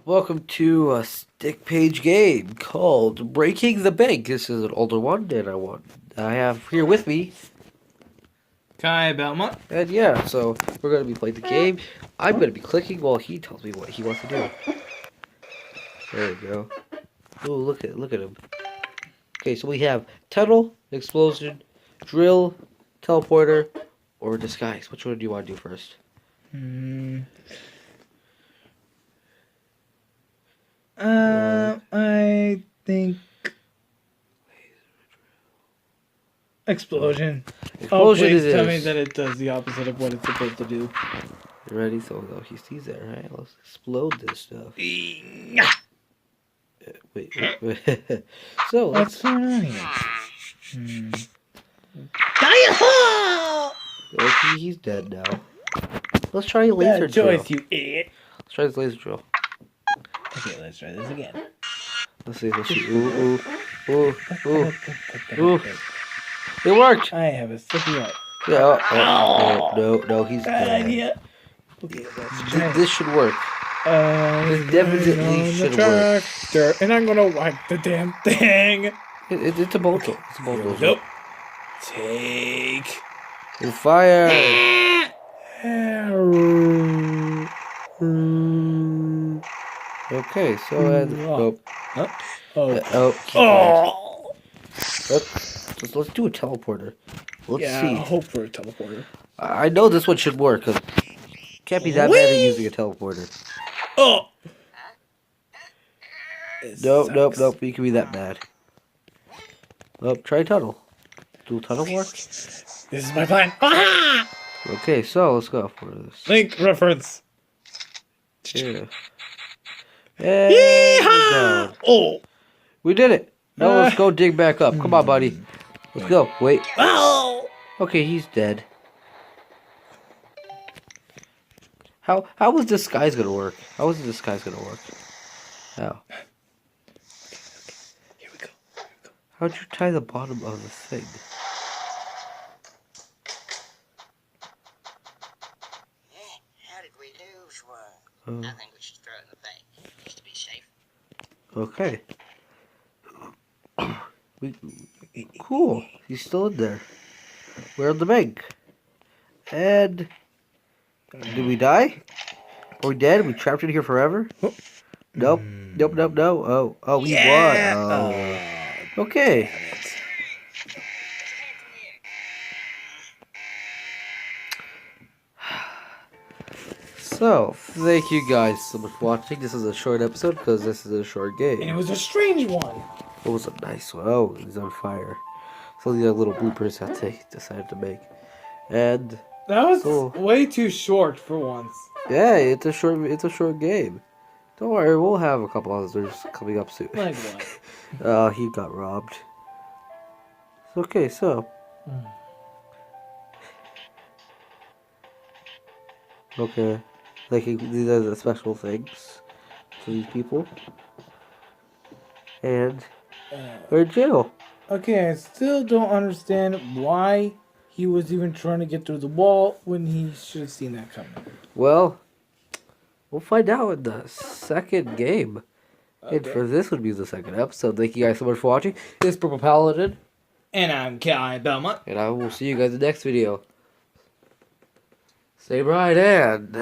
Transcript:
welcome to a stick page game called Breaking the Bank. This is an older one, and I have here with me. Kai Belmont. And yeah, so we're going to be playing the game. I'm going to be clicking while he tells me what he wants to do. There we go. Oh, look at him. Okay, so we have tunnel, explosion, drill, teleporter, or disguise. Which one do you want to do first? I think explosion. Explosion please it tell is. me that it does the opposite of what it's supposed to do. You ready? So he sees that, right? Let's explode this stuff. Wait. So What's going on here? Okay, he's dead now. Let's try a laser Bad drill. choice, you idiot. Let's try this laser drill. Okay, let's try this again. Let's see. Ooh. It worked! I have a sticky eye. Yeah, no, he's Bad dead. idea. Okay, let's try This should work. This definitely should work. And I'm gonna wipe the damn thing. It's a bulldozer. It's a bulldozer. Nope. Take. And fire! Okay, so nope. Let's do a teleporter. Let's see. Hope for a teleporter. I know this one should work because can't be that bad at using a teleporter. Oh. Nope. You can be that bad. Nope. Try tunnel. Do tunnel work? This is my plan. Ah! Okay, so let's go for this. Link reference. Yeah. Yeehaw! Oh. We did it. Now let's go dig back up. Come on, buddy. Let's go. Wait. Oh. Okay, he's dead. How was disguise gonna work? How was the disguise gonna work? How? Here we go. How'd you tie the bottom of the thing? How did we lose one? I think we should throw it in the bank, just to be safe. Okay. Cool. He's still in there. We're in the bank. And did we die? Are we dead? We trapped in here forever? Nope. No. Oh, we won. Oh. Okay. So, thank you guys so much for watching. This is a short episode because this is a short game. And it was a strange one. It was a nice one. Oh, he's on fire. So these are little bloopers that they decided to make. And That was cool. way too short for once. Yeah, it's a short game. Don't worry, we'll have a couple others coming up soon. Like what? He got robbed. Okay, so. Okay. Like, these are the special things to these people. And we're in jail. Okay, I still don't understand why he was even trying to get through the wall when he should have seen that coming. Well, we'll find out in the second game. And for this would be the second episode. Thank you guys so much for watching. This is Purple Paladin. And I'm Kai Belmont. And I will see you guys in the next video. Stay bright and...